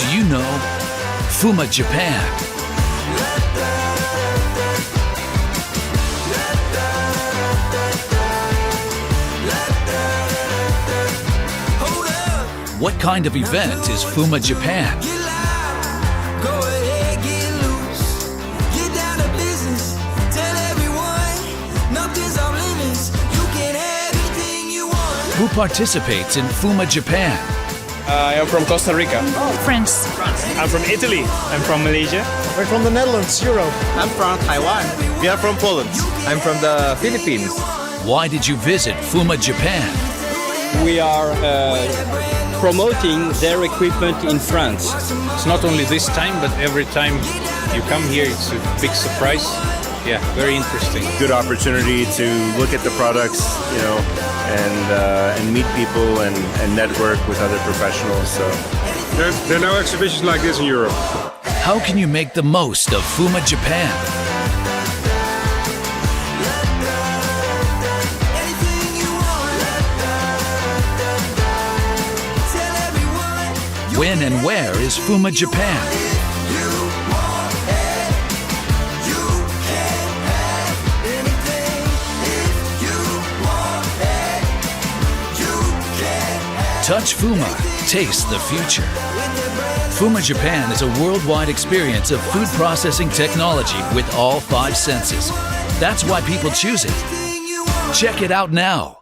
Do you know FOOMA Japan? What kind of event is FOOMA Japan? Who participates in FOOMA Japan? I am from Costa Rica. France. I'm from Italy. I'm from Malaysia. We're from the Netherlands, Europe. I'm from Taiwan. We are from Poland. I'm from the Philippines. Why did you visit FOOMA Japan? We are promoting their equipment in France. It's not only this time, but every time you come here, it's a big surprise. Yeah, very interesting. Good opportunity to look at the products, and meet people and network with other professionals. So there are no exhibitions like this in Europe. How can you make the most of FOOMA Japan? When and where is FOOMA Japan? Touch FOOMA, taste the future. FOOMA Japan is a worldwide experience of food processing technology with all 5 senses. That's why people choose it. Check it out now.